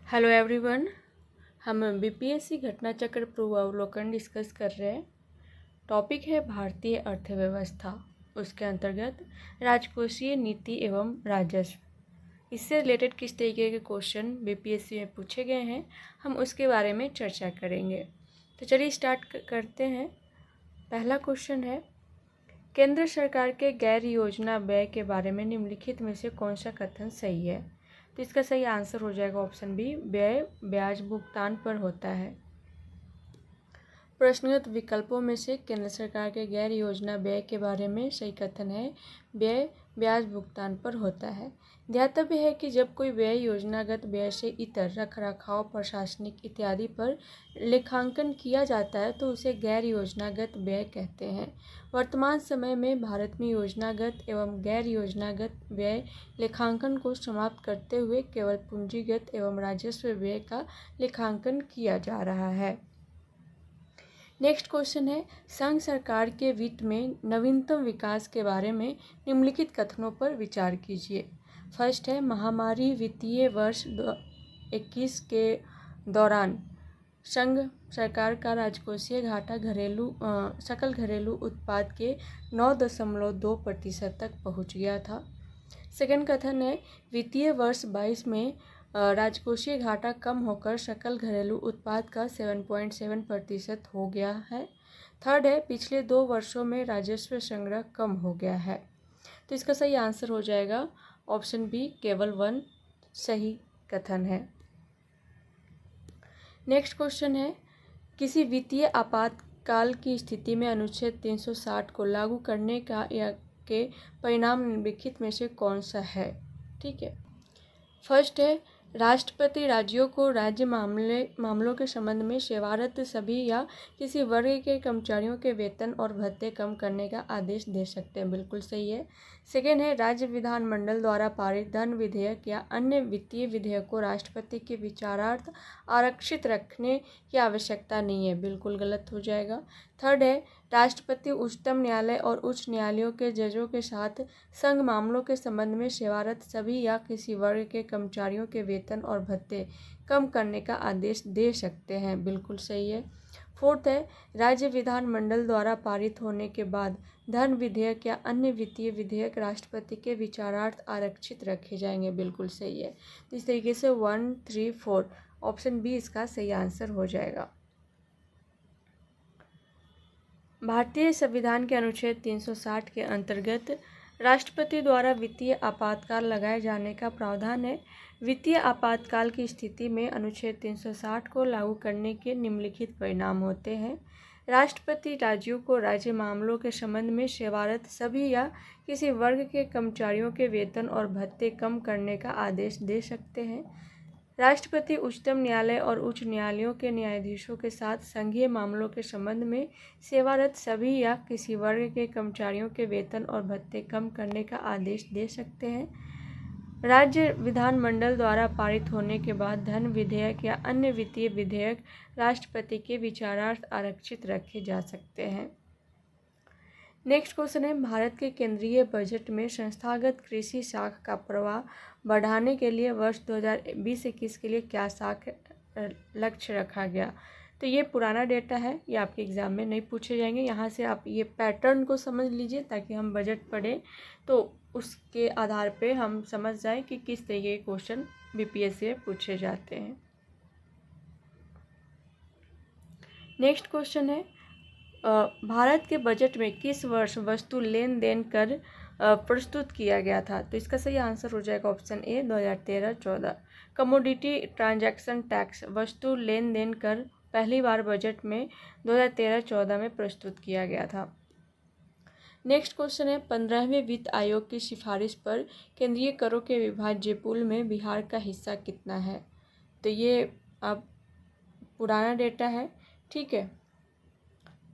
Hello everyone. हम BPSC घटना चक्र पूर्वावलोकन डिस्कस कर रहे हैं। टॉपिक है भारतीय अर्थव्यवस्था। उसके अंतर्गत राजकोषीय नीति एवं राजस्व। इससे रिलेटेड किस तरीके के क्वेश्चन बीपीएससी में पूछे गए हैं, हम उसके बारे में चर्चा करेंगे। तो चलिए स्टार्ट करते हैं। पहला क्वेश्चन है, केंद्र सरकार के गैर योजना व्यय के बारे में निम्नलिखित में से कौन सा कथन सही है? तो इसका सही आंसर हो जाएगा ऑप्शन बी, व्यय ब्याज भुगतान पर होता है। प्रश्नगत विकल्पों में से केंद्र सरकार के गैर योजना व्यय के बारे में सही कथन है व्यय ब्याज भुगतान पर होता है। ध्यातव्य है कि जब कोई व्यय योजनागत व्यय से इतर रखरखाव, प्रशासनिक इत्यादि पर लेखांकन किया जाता है तो उसे गैर योजनागत व्यय कहते हैं। वर्तमान समय में भारत में योजनागत एवं गैर योजनागत व्यय लेखांकन को समाप्त करते हुए केवल पूंजीगत एवं राजस्व व्यय का लेखांकन किया जा रहा है। नेक्स्ट क्वेश्चन है, संघ सरकार के वित्त में नवीनतम विकास के बारे में निम्नलिखित कथनों पर विचार कीजिए। फर्स्ट है, महामारी वित्तीय वर्ष 21 के दौरान संघ सरकार का राजकोषीय घाटा सकल घरेलू उत्पाद के 9.2% तक पहुंच गया था। सेकंड कथन है, वित्तीय वर्ष 22 में राजकोषीय घाटा कम होकर सकल घरेलू उत्पाद का 7.7% हो गया है। थर्ड है, पिछले 2 वर्षों में राजस्व संग्रह कम हो गया है। तो इसका सही आंसर हो जाएगा ऑप्शन बी, केवल 1 सही कथन है। नेक्स्ट क्वेश्चन है, किसी वित्तीय आपातकाल की स्थिति में अनुच्छेद 360 को लागू करने का या के परिणाम निम्नलिखित में से कौन सा है? ठीक है। फर्स्ट है, राष्ट्रपति राज्यों को राज्य मामलों के संबंध में सेवारत सभी या किसी वर्ग के कर्मचारियों के वेतन और भत्ते कम करने का आदेश दे सकते हैं। बिल्कुल सही है। सेकेंड है, राज्य विधानमंडल द्वारा पारित धन विधेयक या अन्य वित्तीय विधेयक को राष्ट्रपति के विचारार्थ आरक्षित रखने की आवश्यकता नहीं है। बिल्कुल गलत हो जाएगा। थर्ड है, राष्ट्रपति उच्चतम न्यायालय और उच्च न्यायालयों के जजों के साथ संघ मामलों के संबंध में सेवारत सभी या किसी वर्ग के कर्मचारियों के वेतन और भत्ते कम करने का आदेश दे सकते हैं। बिल्कुल सही है। फोर्थ है, राज्य विधानमंडल द्वारा पारित होने के बाद धन विधेयक या अन्य वित्तीय विधेयक राष्ट्रपति के विचारार्थ आरक्षित रखे जाएंगे। बिल्कुल सही है। तो इस तरीके से 1, 3, 4 ऑप्शन बी इसका सही आंसर हो जाएगा। भारतीय संविधान के अनुच्छेद 360 के अंतर्गत राष्ट्रपति द्वारा वित्तीय आपातकाल लगाए जाने का प्रावधान है। वित्तीय आपातकाल की स्थिति में अनुच्छेद 360 को लागू करने के निम्नलिखित परिणाम होते हैं। राष्ट्रपति राज्यों को राज्य मामलों के संबंध में सेवारत सभी या किसी वर्ग के कर्मचारियों के वेतन और भत्ते कम करने का आदेश दे सकते हैं। राष्ट्रपति उच्चतम न्यायालय और उच्च न्यायालयों के न्यायाधीशों के साथ संघीय मामलों के संबंध में सेवारत सभी या किसी वर्ग के कर्मचारियों के वेतन और भत्ते कम करने का आदेश दे सकते हैं। राज्य विधानमंडल द्वारा पारित होने के बाद धन विधेयक या अन्य वित्तीय विधेयक राष्ट्रपति के विचारार्थ आरक्षित रखे जा सकते हैं। नेक्स्ट क्वेश्चन है, भारत के केंद्रीय बजट में संस्थागत कृषि साख का प्रवाह बढ़ाने के लिए वर्ष 2020-21 के लिए क्या साख लक्ष्य रखा गया? तो ये पुराना डेटा है, ये आपके एग्ज़ाम में नहीं पूछे जाएंगे। यहाँ से आप ये पैटर्न को समझ लीजिए ताकि हम बजट पढ़ें तो उसके आधार पे हम समझ जाएं कि किस तरीके के क्वेश्चन बीपीएससी में पूछे जाते हैं। नेक्स्ट क्वेश्चन है, भारत के बजट में किस वर्ष वस्तु लेन देन कर प्रस्तुत किया गया था? तो इसका सही आंसर हो जाएगा option A, 2013-14। Commodity transaction tax वस्तु लेन देन कर पहली बार बजट में 2013-14 में प्रस्तुत किया गया था। नेक्स्ट क्वेश्चन है, 15वें वित्त आयोग की सिफारिश पर केंद्रीय करों के विभाज्य पूल में बिहार का हिस्सा कितना है? तो ये अब पुराना डेटा है, ठीक है।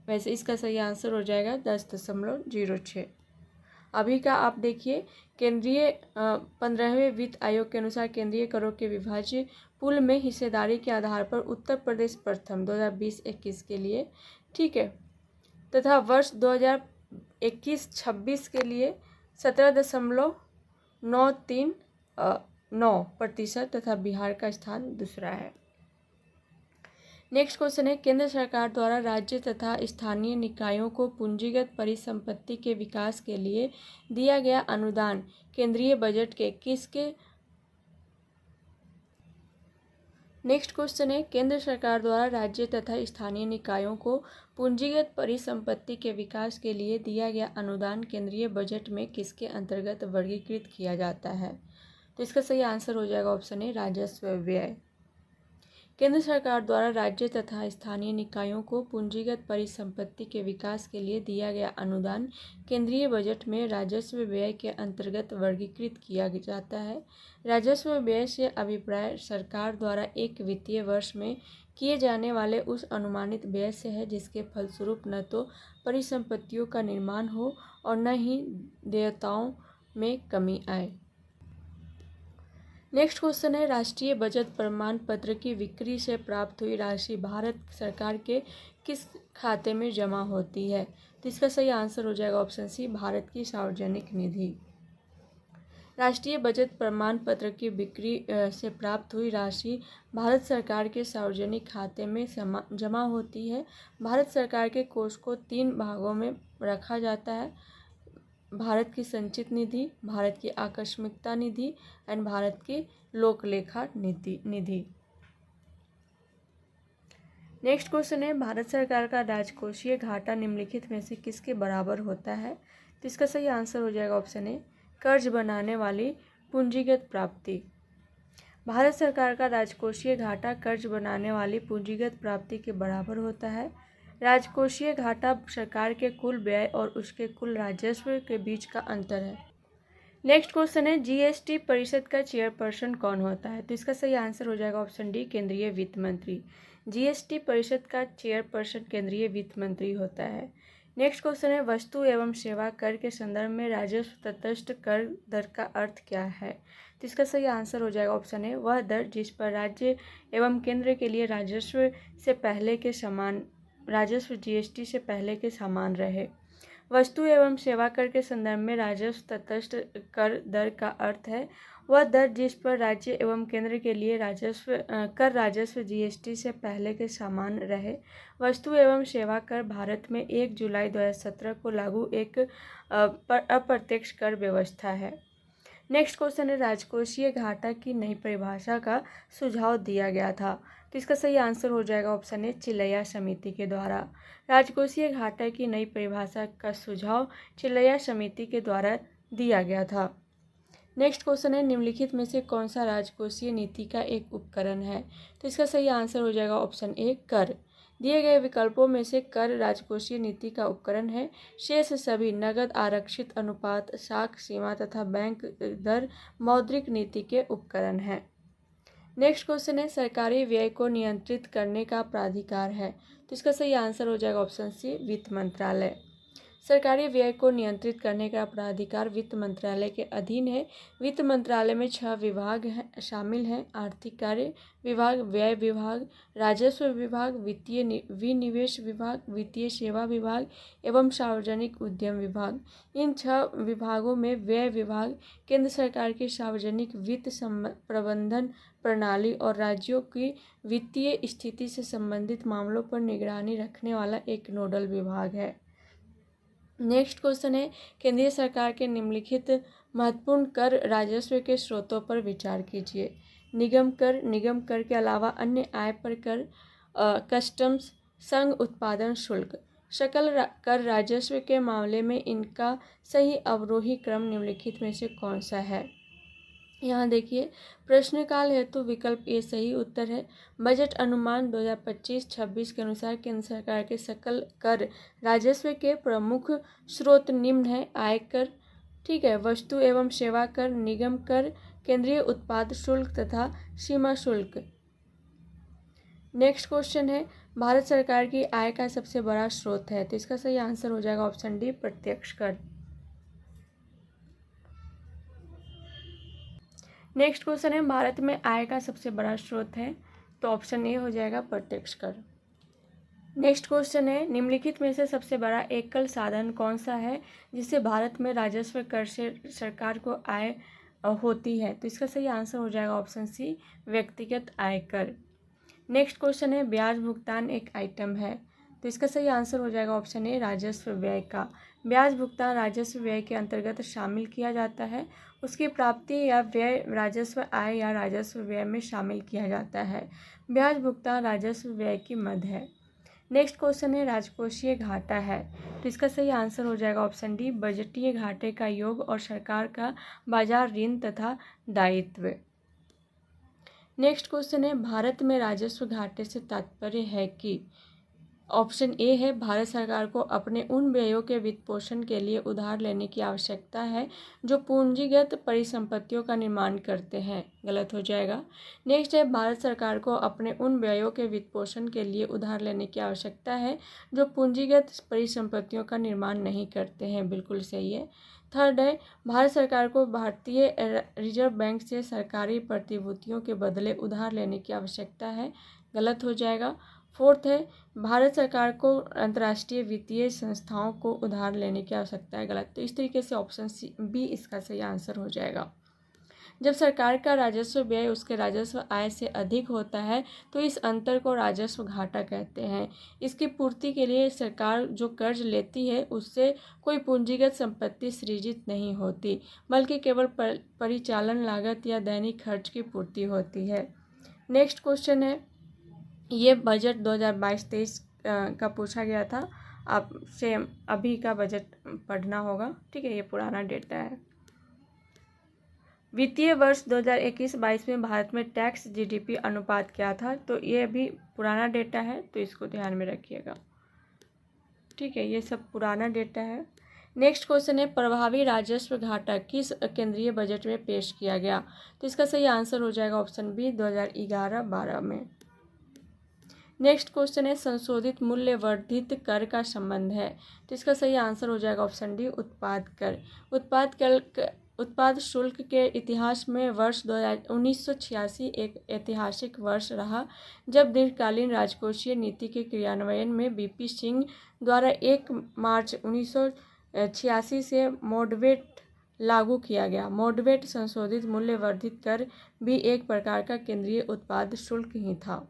वैसे इसका सही आंसर हो जाएगा 10.06। अभी का आप देखिए, केंद्रीय 15वें वित्त आयोग के अनुसार केंद्रीय करों के विभाज्य पूल में हिस्सेदारी के आधार पर उत्तर प्रदेश प्रथम 2020-21 के लिए, ठीक है, तथा वर्ष 2021-26 के लिए 17.93 9% तथा बिहार का स्थान दूसरा है। नेक्स्ट क्वेश्चन है, केंद्र सरकार द्वारा राज्य तथा स्थानीय निकायों को पूंजीगत परिसंपत्ति के विकास के लिए दिया गया अनुदान केंद्रीय बजट के किसके नेक्स्ट क्वेश्चन है, केंद्र सरकार द्वारा राज्य तथा स्थानीय निकायों को पूंजीगत परिसंपत्ति के विकास के लिए दिया गया अनुदान केंद्रीय बजट में किसके अंतर्गत वर्गीकृत किया जाता है? तो इसका सही आंसर हो जाएगा ऑप्शन ए, राजस्व व्यय। केंद्र सरकार द्वारा राज्य तथा स्थानीय निकायों को पूंजीगत परिसंपत्ति के विकास के लिए दिया गया अनुदान केंद्रीय बजट में राजस्व व्यय के अंतर्गत वर्गीकृत किया जाता है। राजस्व व्यय से अभिप्राय सरकार द्वारा एक वित्तीय वर्ष में किए जाने वाले उस अनुमानित व्यय से है जिसके फलस्वरूप न तो परिसंपत्तियों का निर्माण हो और न ही देयताओं में कमी आए। नेक्स्ट क्वेश्चन है, राष्ट्रीय बचत प्रमाण पत्र की बिक्री से प्राप्त हुई राशि भारत सरकार के किस खाते में जमा होती है? तो इसका सही आंसर हो जाएगा ऑप्शन सी, भारत की सार्वजनिक निधि। राष्ट्रीय बचत प्रमाण पत्र की बिक्री से प्राप्त हुई राशि भारत सरकार के सार्वजनिक खाते में जमा होती है। भारत सरकार के कोष को 3 भागों में रखा जाता है, भारत की संचित निधि, भारत की आकस्मिकता निधि एंड भारत की लोकलेखा निधि। नेक्स्ट क्वेश्चन है, भारत सरकार का राजकोषीय घाटा निम्नलिखित में से किसके बराबर होता है? तो इसका सही आंसर हो जाएगा ऑप्शन ए, कर्ज बनाने वाली पूंजीगत प्राप्ति। भारत सरकार का राजकोषीय घाटा कर्ज बनाने वाली पूंजीगत प्राप्ति के बराबर होता है। राजकोषीय घाटा सरकार के कुल व्यय और उसके कुल राजस्व के बीच का अंतर है। नेक्स्ट क्वेश्चन है, जीएसटी परिषद का चेयरपर्सन कौन होता है? तो इसका सही आंसर हो जाएगा ऑप्शन डी, केंद्रीय वित्त मंत्री। जीएसटी परिषद का चेयरपर्सन केंद्रीय वित्त मंत्री होता है। नेक्स्ट क्वेश्चन है, वस्तु एवं सेवा कर के संदर्भ में राजस्व तटस्थ कर दर का अर्थ क्या है? तो इसका सही आंसर हो जाएगा ऑप्शन ए, वह दर जिस पर राज्य एवं केंद्र के लिए राजस्व जीएसटी से पहले के समान रहे। वस्तु एवं सेवा कर के संदर्भ में राजस्व तटस्थ कर दर का अर्थ है वह दर जिस पर राज्य एवं केंद्र के लिए राजस्व जीएसटी से पहले के समान रहे। वस्तु एवं सेवा कर भारत में 1 जुलाई 2017 को लागू एक अप्रत्यक्ष कर व्यवस्था है। नेक्स्ट क्वेश्चन है, राजकोषीय घाटा की नई परिभाषा का सुझाव दिया गया था। तो इसका सही आंसर हो जाएगा ऑप्शन ए, चिल्लैया समिति के द्वारा। राजकोषीय घाटा की नई परिभाषा का सुझाव चिल्लैया समिति के द्वारा दिया गया था। नेक्स्ट क्वेश्चन है, निम्नलिखित में से कौन सा राजकोषीय नीति का एक उपकरण है? तो इसका सही आंसर हो जाएगा ऑप्शन ए, कर। दिए गए विकल्पों में से कर राजकोषीय नीति का उपकरण है, शेष सभी नगद आरक्षित अनुपात, साख सीमा तथा बैंक दर मौद्रिक नीति के उपकरण हैं। नेक्स्ट क्वेश्चन है, सरकारी व्यय को नियंत्रित करने का प्राधिकार है? तो इसका सही आंसर हो जाएगा ऑप्शन सी, वित्त मंत्रालय। सरकारी व्यय को नियंत्रित करने का प्राधिकार वित्त मंत्रालय के अधीन है। वित्त मंत्रालय में 6 विभाग शामिल हैं, आर्थिक कार्य विभाग, व्यय विभाग, राजस्व विभाग, वित्तीय विनिवेश विभाग, वित्तीय सेवा विभाग एवं सार्वजनिक उद्यम विभाग। इन 6 विभागों में व्यय विभाग केंद्र सरकार की सार्वजनिक वित्त प्रबंधन प्रणाली और राज्यों की वित्तीय स्थिति से संबंधित मामलों पर निगरानी रखने वाला एक नोडल विभाग है। नेक्स्ट क्वेश्चन है, केंद्रीय सरकार के निम्नलिखित महत्वपूर्ण कर राजस्व के स्रोतों पर विचार कीजिए। निगम कर के अलावा अन्य आय पर कर, कस्टम्स, संघ उत्पादन शुल्क। सकल कर राजस्व के मामले में इनका सही अवरोही क्रम निम्नलिखित में से कौन सा है? यहाँ देखिए, प्रश्नकाल हेतु विकल्प ए सही उत्तर है। बजट अनुमान 2025-26 के अनुसार केंद्र सरकार के सकल कर राजस्व के प्रमुख स्रोत निम्न है, आयकर, ठीक है, वस्तु एवं सेवा कर, निगम कर, केंद्रीय उत्पाद शुल्क तथा सीमा शुल्क। नेक्स्ट क्वेश्चन है, भारत सरकार की आय का सबसे बड़ा स्रोत है? तो इसका सही आंसर हो जाएगा ऑप्शन डी, प्रत्यक्ष कर। नेक्स्ट क्वेश्चन है, भारत में आय का सबसे बड़ा स्रोत है? तो ऑप्शन ए हो जाएगा, प्रत्यक्ष कर। नेक्स्ट क्वेश्चन है, निम्नलिखित में से सबसे बड़ा एकल साधन कौन सा है जिससे भारत में राजस्व कर से सरकार को आय होती है। तो इसका सही आंसर हो जाएगा ऑप्शन सी, व्यक्तिगत आयकर। नेक्स्ट क्वेश्चन है, ब्याज भुगतान एक आइटम है। तो इसका सही आंसर हो जाएगा ऑप्शन ए, राजस्व व्यय का। ब्याज भुगतान राजस्व व्यय के अंतर्गत शामिल किया जाता है। उसकी प्राप्ति या व्यय राजस्व आय या राजस्व व्यय में शामिल किया जाता है। ब्याज भुगतान राजस्व व्यय की मद है। नेक्स्ट क्वेश्चन है, राजकोषीय घाटा है। तो इसका सही आंसर हो जाएगा ऑप्शन डी, बजटीय घाटे का योग और सरकार का बाजार ऋण तथा दायित्व। नेक्स्ट क्वेश्चन है, भारत में राजस्व घाटे से तात्पर्य है कि ऑप्शन ए है, भारत सरकार को अपने उन व्ययों के वित्त पोषण के लिए उधार लेने की आवश्यकता है जो पूंजीगत परिसंपत्तियों का निर्माण करते हैं। गलत हो जाएगा। नेक्स्ट है, भारत सरकार को अपने उन व्ययों के वित्त पोषण के लिए उधार लेने की आवश्यकता है जो पूंजीगत परिसंपत्तियों का निर्माण नहीं करते हैं। बिल्कुल सही है। थर्ड है, भारत सरकार को भारतीय रिजर्व बैंक से सरकारी प्रतिभूतियों के बदले उधार लेने की आवश्यकता है। गलत हो जाएगा। फोर्थ है, भारत सरकार को अंतर्राष्ट्रीय वित्तीय संस्थाओं को उधार लेने की आवश्यकता है। गलत। तो इस तरीके से ऑप्शन सी बी इसका सही आंसर हो जाएगा। जब सरकार का राजस्व व्यय उसके राजस्व आय से अधिक होता है तो इस अंतर को राजस्व घाटा कहते हैं। इसकी पूर्ति के लिए सरकार जो कर्ज लेती है उससे कोई पूंजीगत संपत्ति सृजित नहीं होती, बल्कि केवल परिचालन लागत या दैनिक खर्च की पूर्ति होती है। नेक्स्ट क्वेश्चन है, ये बजट 2022-23 का पूछा गया था। आपसे अभी का बजट पढ़ना होगा, ठीक है। ये पुराना डेटा है। वित्तीय वर्ष 2021-22 में भारत में टैक्स जीडीपी अनुपात क्या था? तो ये अभी पुराना डेटा है, तो इसको ध्यान में रखिएगा, ठीक है। ये सब पुराना डेटा है। नेक्स्ट क्वेश्चन है, प्रभावी राजस्व घाटा किस केंद्रीय बजट में पेश किया गया? तो इसका सही आंसर हो जाएगा ऑप्शन बी, 2011-12 में। नेक्स्ट क्वेश्चन है, संशोधित मूल्य वर्धित कर का संबंध है। तो इसका सही आंसर हो जाएगा ऑप्शन डी, उत्पाद कर। उत्पाद शुल्क के इतिहास में वर्ष 1986 एक ऐतिहासिक वर्ष रहा जब दीर्घकालीन राजकोषीय नीति के क्रियान्वयन में बीपी सिंह द्वारा 1 मार्च 1986 से मॉडरेट लागू किया गया। मॉडरेट संशोधित मूल्य वर्धित कर भी एक प्रकार का केंद्रीय उत्पाद शुल्क ही था।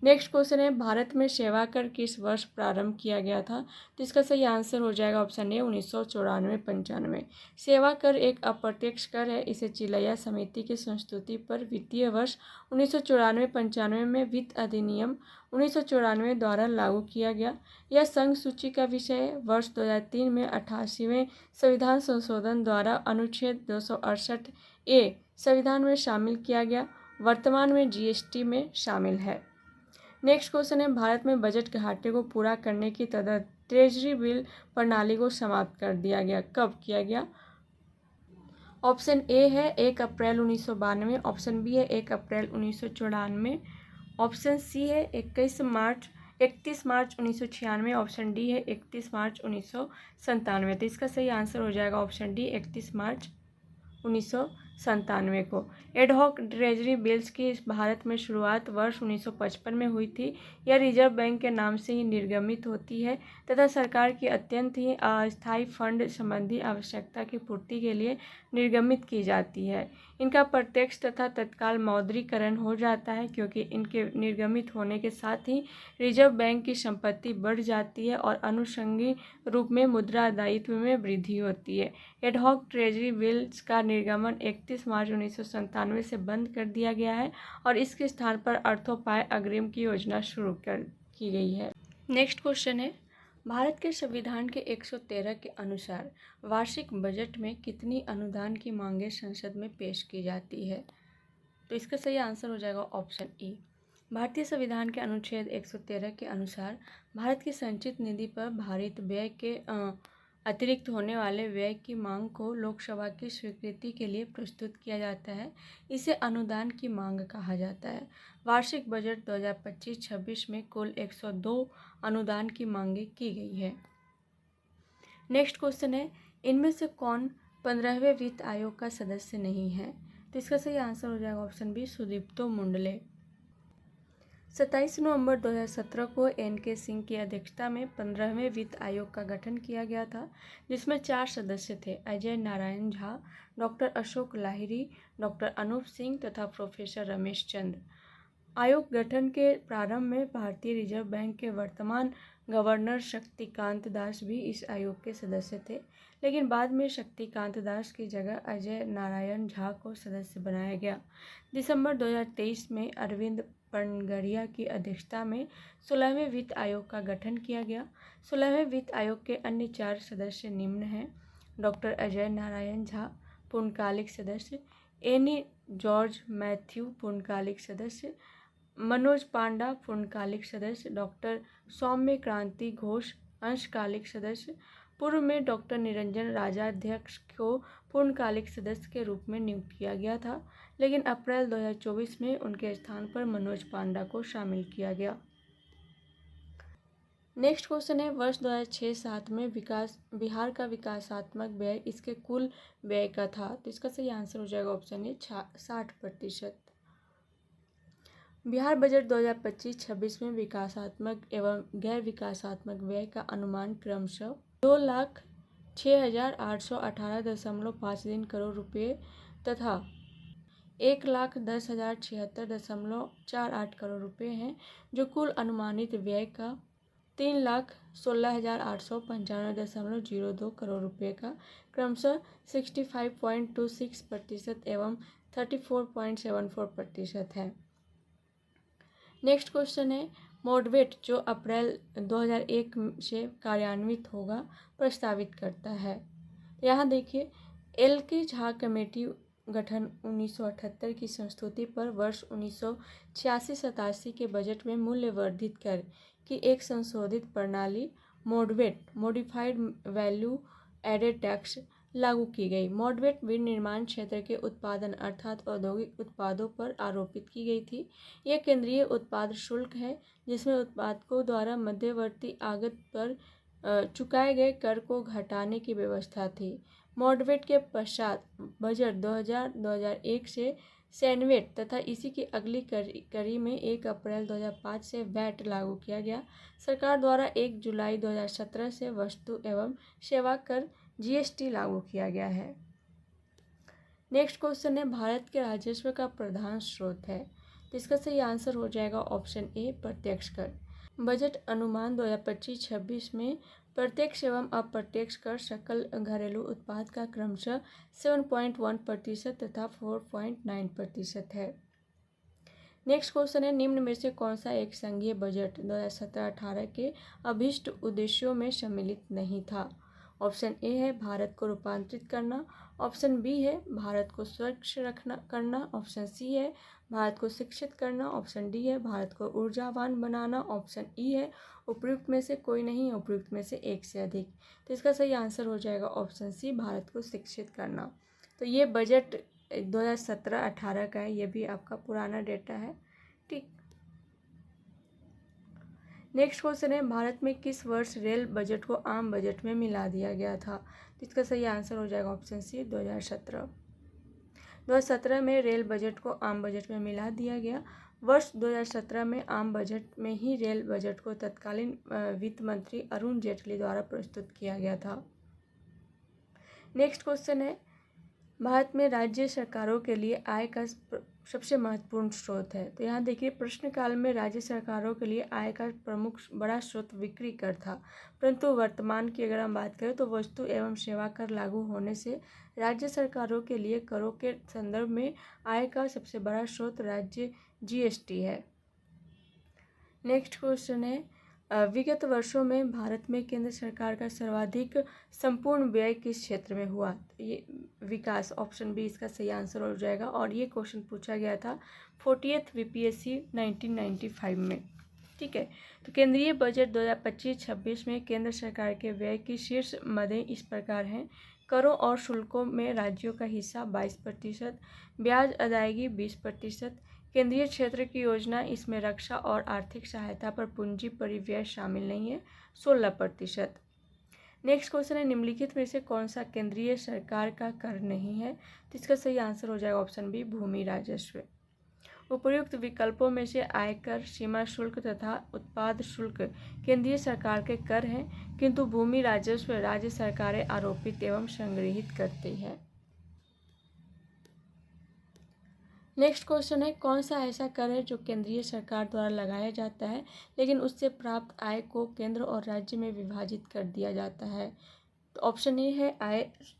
नेक्स्ट क्वेश्चन है, भारत में सेवा कर किस वर्ष प्रारंभ किया गया था? तो इसका सही आंसर हो जाएगा ऑप्शन ए, 1994-95। सेवा कर एक अप्रत्यक्ष कर है। इसे चिलैया समिति की संस्तुति पर वित्तीय वर्ष 1994-95 में वित्त अधिनियम 1994 द्वारा लागू किया गया। यह संघ सूची का विषय है। वर्ष 2003 में 88वें संविधान संशोधन द्वारा अनुच्छेद 268A संविधान में शामिल किया गया। वर्तमान में जीएसटी में शामिल है। नेक्स्ट क्वेश्चन है, भारत में बजट घाटे को पूरा करने की तहत ट्रेजरी बिल प्रणाली को समाप्त कर दिया गया। कब किया गया? ऑप्शन ए है 1 अप्रैल 1992, ऑप्शन बी है 1 अप्रैल 1994, ऑप्शन सी है 31 मार्च 1996, ऑप्शन डी है 31 मार्च 1997। तो इसका सही आंसर हो जाएगा ऑप्शन डी, 31 मार्च 1997 को। एडहॉक ट्रेजरी बिल्स की भारत में शुरुआत वर्ष 1955 में हुई थी। यह रिजर्व बैंक के नाम से ही निर्गमित होती है तथा सरकार की अत्यंत ही अस्थायी फंड संबंधी आवश्यकता की पूर्ति के लिए निर्गमित की जाती है। इनका प्रत्यक्ष तथा तत्काल मौद्रीकरण हो जाता है क्योंकि इनके निर्गमित होने के साथ ही रिजर्व बैंक की संपत्ति बढ़ जाती है और अनुषंगी रूप में मुद्रा दायित्व में वृद्धि होती है। एडहॉक ट्रेजरी बिल्स का निर्गमन 31 मार्च 1997 से बंद कर दिया गया है और इसके स्थान पर अर्थोपाय अग्रिम की योजना शुरू की गई है। नेक्स्ट क्वेश्चन है, भारत के संविधान के 113 के अनुसार वार्षिक बजट में कितनी अनुदान की मांगें संसद में पेश की जाती है? तो इसका सही आंसर हो जाएगा ऑप्शन ई। भारतीय संविधान के अनुच्छेद 113 के अनुसार भारत की संचित निधि पर भारित व्यय के अतिरिक्त होने वाले व्यय की मांग को लोकसभा की स्वीकृति के लिए प्रस्तुत किया जाता है। इसे अनुदान की मांग कहा जाता है। वार्षिक बजट 2025-26 में कुल 102 अनुदान की मांगें की गई है। नेक्स्ट क्वेश्चन है, इनमें से कौन 15वें वित्त आयोग का सदस्य नहीं है? तो इसका सही आंसर हो जाएगा ऑप्शन बी, सुदीप्तो मुंडले। 27 नवंबर 2017 को एन.के. सिंह की अध्यक्षता में 15वें वित्त आयोग का गठन किया गया था, जिसमें 4 सदस्य थे: अजय नारायण झा, डॉक्टर अशोक लाहिरी, डॉक्टर अनूप सिंह तथा प्रोफेसर रमेश चंद्र। आयोग गठन के प्रारंभ में भारतीय रिजर्व बैंक के वर्तमान गवर्नर शक्तिकांत दास भी इस आयोग के सदस्य थे, लेकिन बाद में शक्तिकांत दास की जगह अजय नारायण झा को सदस्य बनाया गया। दिसंबर 2023 में अरविंद पनगड़िया की अध्यक्षता में 16वें वित्त आयोग का गठन किया गया। 16वें वित्त आयोग के अन्य 4 सदस्य निम्न हैं: डॉक्टर अजय नारायण झा, पूर्णकालिक सदस्य; एनी जॉर्ज मैथ्यू, पूर्णकालिक सदस्य; मनोज पांडा, पूर्णकालिक सदस्य; डॉक्टर सौम्य क्रांति घोष, अंशकालिक सदस्य। पूर्व में डॉक्टर निरंजन राजाध्यक्ष को पूर्णकालिक सदस्य के रूप में नियुक्त किया गया था, लेकिन अप्रैल 2024 में उनके स्थान पर मनोज पांडा को शामिल किया गया। नेक्स्ट क्वेश्चन है, वर्ष 2006-07 में बिहार का विकासात्मक व्यय इसके कुल व्यय का था। तो इसका सही आंसर हो जाएगा ऑप्शन ए 60%। बिहार बजट 2025-26 में विकासात्मक एवं गैर विकासात्मक व्यय का अनुमान क्रमशः 2,06,818.53 करोड़ रुपये तथा 1,10,076.48 करोड़ रुपये हैं, जो कुल अनुमानित व्यय का 3,16,895.02 करोड़ रुपये का क्रमशः 65.26% एवं 34.74% है। नेक्स्ट क्वेश्चन है, मॉडवेट जो अप्रैल 2001 से कार्यान्वित होगा प्रस्तावित करता है। यहाँ देखिए, एल.के. झा कमेटी गठन 1978 की संस्तुति पर वर्ष 1986-87 के बजट में मूल्य वर्धित कर की एक संशोधित प्रणाली MODVAT modified value added tax लागू की गई। मॉडवेट विनिर्माण क्षेत्र के उत्पादन अर्थात औद्योगिक उत्पादों पर आरोपित की गई थी। यह केंद्रीय उत्पाद शुल्क है, जिसमें उत्पादकों द्वारा मध्यवर्ती आगत पर चुकाए गए कर को घटाने की व्यवस्था थी। मॉडवेट के पश्चात बजट 2000-2001 से सैनवेट तथा इसी की अगली कड़ी में 1 अप्रैल 2005 से वैट लागू किया गया। सरकार द्वारा 1 जुलाई 2017 से वस्तु एवं सेवा कर जीएसटी लागू किया गया है। नेक्स्ट क्वेश्चन है, भारत के राजस्व का प्रधान स्रोत है। तो इसका सही आंसर हो जाएगा ऑप्शन ए प्रत्यक्ष कर। बजट अनुमान 2025-26 में प्रत्यक्ष एवं अप्रत्यक्ष कर सकल घरेलू उत्पाद का क्रमशः 7.1% तथा 4.9% है। नेक्स्ट क्वेश्चन है, निम्न में से कौन सा एक संघीय बजट 2017-18 के अभीष्ट उद्देश्यों में सम्मिलित नहीं था? ऑप्शन ए है भारत को रूपांतरित करना, ऑप्शन बी है भारत को स्वच्छ करना, ऑप्शन सी है भारत को शिक्षित करना, ऑप्शन डी है भारत को ऊर्जावान बनाना, ऑप्शन ई है उपयुक्त में से कोई नहीं, उपयुक्त में से एक से अधिक। तो इसका सही आंसर हो जाएगा ऑप्शन सी भारत को शिक्षित करना। तो ये बजट 2017-18 का है, ये भी आपका पुराना डेटा है। ठीक, नेक्स्ट क्वेश्चन है, भारत में किस वर्ष रेल बजट को आम बजट में मिला दिया गया था? तो इसका सही आंसर हो जाएगा ऑप्शन सी 2017। 2017 में रेल बजट को आम बजट में मिला दिया गया। वर्ष 2017 में आम बजट में ही रेल बजट को तत्कालीन वित्त मंत्री अरुण जेटली द्वारा प्रस्तुत किया गया था। नेक्स्ट क्वेश्चन है, भारत में राज्य सरकारों के लिए आय का सबसे महत्वपूर्ण स्रोत है। तो यहाँ देखिए, प्रश्नकाल में राज्य सरकारों के लिए आय का प्रमुख बड़ा स्रोत बिक्री कर था, परंतु वर्तमान की अगर हम बात करें तो वस्तु एवं सेवा कर लागू होने से राज्य सरकारों के लिए करों के संदर्भ में आय का सबसे बड़ा स्रोत राज्य जीएसटी है। नेक्स्ट क्वेश्चन है, विगत वर्षों में भारत में केंद्र सरकार का सर्वाधिक संपूर्ण व्यय किस क्षेत्र में हुआ? तो ये विकास, ऑप्शन बी इसका सही आंसर हो जाएगा। और ये क्वेश्चन पूछा गया था 40th बीपीएससी 1995 में। ठीक है, तो केंद्रीय बजट 2025-26 में केंद्र सरकार के व्यय की शीर्ष मदें इस प्रकार हैं: करों और शुल्कों में राज्यों का हिस्सा 22%, ब्याज अदायगी 20%, केंद्रीय क्षेत्र की योजना इसमें रक्षा और आर्थिक सहायता पर पूंजी परिव्यय शामिल नहीं है 16%। नेक्स्ट क्वेश्चन है, निम्नलिखित में से कौन सा केंद्रीय सरकार का कर नहीं है? तो इसका सही आंसर हो जाएगा ऑप्शन बी भूमि राजस्व। उपर्युक्त विकल्पों में से आयकर, सीमा शुल्क तथा उत्पाद शुल्क केंद्रीय सरकार के कर हैं, किंतु भूमि राजस्व राज्य सरकारें आरोपित एवं संग्रहित करती है। नेक्स्ट क्वेश्चन है, कौन सा ऐसा कर है जो केंद्रीय सरकार द्वारा लगाया जाता है लेकिन उससे प्राप्त आय को केंद्र और राज्य में विभाजित कर दिया जाता है। तो ऑप्शन ए है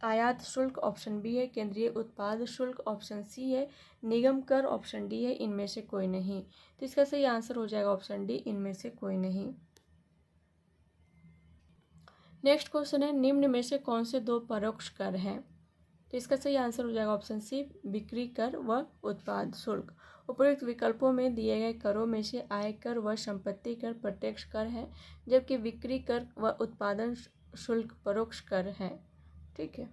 आयात शुल्क, ऑप्शन बी है केंद्रीय उत्पाद शुल्क, ऑप्शन सी है निगम कर, ऑप्शन डी है इनमें से कोई नहीं। तो इसका सही आंसर हो जाएगा ऑप्शन डी, इनमें से कोई नहीं। नेक्स्ट क्वेश्चन है, निम्न में से कौन से दो परोक्ष कर हैं। तो इसका सही आंसर हो जाएगा ऑप्शन सी, बिक्री कर व उत्पाद शुल्क। उपयुक्त विकल्पों में दिए गए करों में से आयकर व संपत्ति कर प्रत्यक्ष कर है, जबकि बिक्री कर व उत्पादन शुल्क परोक्ष कर है। ठीक है।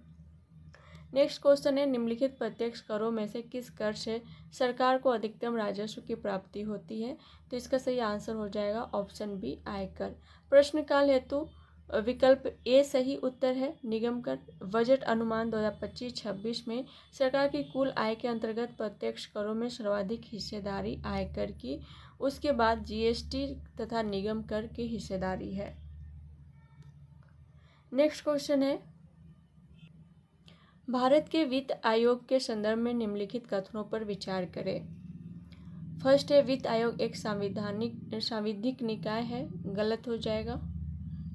नेक्स्ट क्वेश्चन है, निम्नलिखित प्रत्यक्ष करों में से किस कर से सरकार को अधिकतम राजस्व की प्राप्ति होती है। तो इसका सही आंसर हो जाएगा ऑप्शन बी, आयकर। प्रश्नकाल हेतु विकल्प ए सही उत्तर है, निगम कर। बजट अनुमान 2025-26 में सरकार की कुल आय के अंतर्गत प्रत्यक्ष करों में सर्वाधिक हिस्सेदारी आयकर की, उसके बाद जीएसटी तथा निगम कर की हिस्सेदारी है। नेक्स्ट क्वेश्चन है, भारत के वित्त आयोग के संदर्भ में निम्नलिखित कथनों पर विचार करें। फर्स्ट है, वित्त आयोग एक सांविधिक निकाय है, गलत हो जाएगा।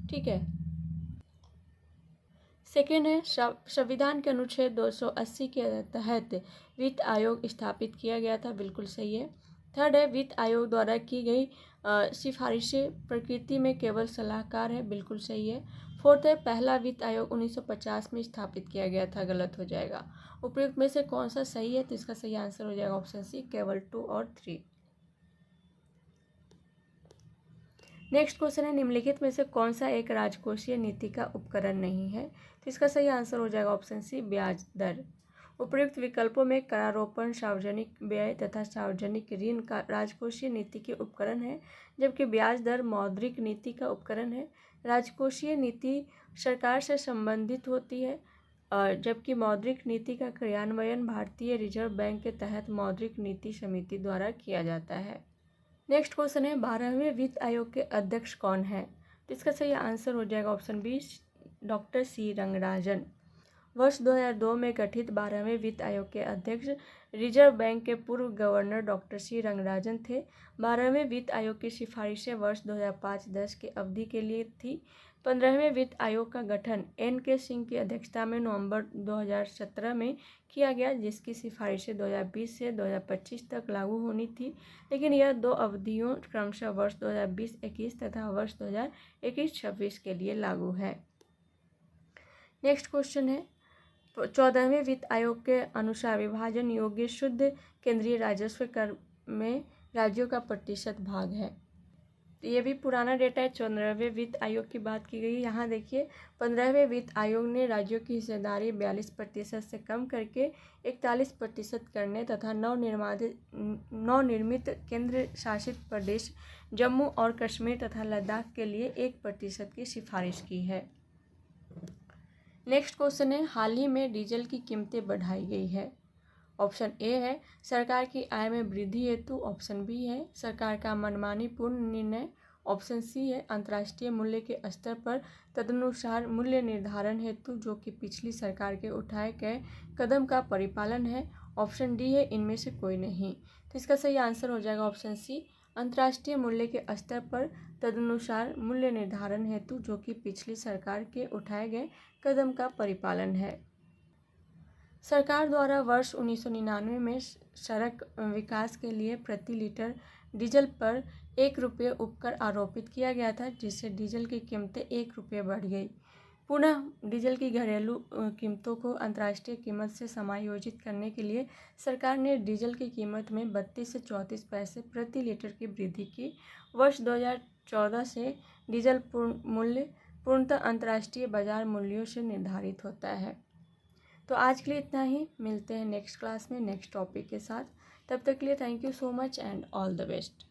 ठीक है। सेकेंड है, संविधान के अनुच्छेद 280 के तहत वित्त आयोग स्थापित किया गया था, बिल्कुल सही है। थर्ड है, वित्त आयोग द्वारा की गई सिफारिशें प्रकृति में केवल सलाहकार है, बिल्कुल सही है। फोर्थ है, पहला वित्त आयोग 1950 में स्थापित किया गया था, गलत हो जाएगा। उपयुक्त में से कौन सा सही है। तो इसका सही आंसर हो जाएगा ऑप्शन सी, केवल 2 और 3। नेक्स्ट क्वेश्चन है, निम्नलिखित में से कौन सा एक राजकोषीय नीति का उपकरण नहीं है। तो इसका सही आंसर हो जाएगा ऑप्शन सी, ब्याज दर। उपयुक्त विकल्पों में करारोपण, सार्वजनिक व्यय तथा सार्वजनिक ऋण का राजकोषीय नीति के उपकरण है, जबकि ब्याज दर मौद्रिक नीति का उपकरण है। राजकोषीय नीति सरकार से संबंधित होती है, जबकि मौद्रिक नीति का क्रियान्वयन भारतीय रिजर्व बैंक के तहत मौद्रिक नीति समिति द्वारा किया जाता है। नेक्स्ट क्वेश्चन है, 12वें वित्त आयोग के अध्यक्ष कौन है। तो इसका सही आंसर हो जाएगा option B, doctor C Rangarajan. वर्ष 2002 में गठित 12वें वित्त आयोग के अध्यक्ष रिजर्व बैंक के पूर्व गवर्नर डॉक्टर सी रंगराजन थे। 12वें वित्त आयोग की सिफारिशें वर्ष 2005-10 की अवधि के लिए थी। 15वें वित्त आयोग का गठन N.K. सिंह की अध्यक्षता में नवंबर 2017 में किया गया, जिसकी सिफारिशें 2020 से 2025 तक लागू होनी थी, लेकिन यह 2 अवधियों क्रमशः वर्ष 2020-21 तथा वर्ष 2021-26 के लिए लागू है। नेक्स्ट क्वेश्चन है, 14वें वित्त आयोग के अनुसार विभाजन योग्य शुद्ध केंद्रीय राजस्व कर में राज्यों का प्रतिशत भाग है। तो ये भी पुराना डेटा है, 14वें वित्त आयोग की बात की गई। यहाँ देखिए, 15वें वित्त आयोग ने राज्यों की हिस्सेदारी 42% से कम करके 41% करने तथा नवनिर्मित केंद्र शासित प्रदेश जम्मू और कश्मीर तथा लद्दाख के लिए 1% की सिफारिश की है। नेक्स्ट क्वेश्चन है, हाल ही में डीजल की कीमतें बढ़ाई गई है। ऑप्शन ए है सरकार की आय में वृद्धि हेतु, ऑप्शन बी है सरकार का मनमानी पूर्ण निर्णय, ऑप्शन सी है अंतर्राष्ट्रीय मूल्य के स्तर पर तदनुसार मूल्य निर्धारण हेतु जो कि पिछली सरकार के उठाए गए कदम का परिपालन है, ऑप्शन डी है इनमें से कोई नहीं। तो इसका सही आंसर हो जाएगा ऑप्शन सी, अंतर्राष्ट्रीय मूल्य के स्तर पर तदनुसार मूल्य निर्धारण हेतु जो कि पिछली सरकार के उठाए गए कदम का परिपालन है। सरकार द्वारा वर्ष 1999 में सड़क विकास के लिए प्रति लीटर डीजल पर 1 रुपये उपकर आरोपित किया गया था, जिससे डीजल की कीमतें 1 रुपये बढ़ गई। पुनः डीजल की घरेलू कीमतों को अंतर्राष्ट्रीय कीमत से समायोजित करने के लिए सरकार ने डीजल की कीमत में 32 से 34 पैसे प्रति लीटर की वृद्धि की। वर्ष 2014 से डीजल मूल्य पूर्णतः अंतर्राष्ट्रीय बाजार मूल्यों से निर्धारित होता है। तो आज के लिए इतना ही, मिलते हैं नेक्स्ट क्लास में नेक्स्ट टॉपिक के साथ। तब तक के लिए thank you so much and all the best.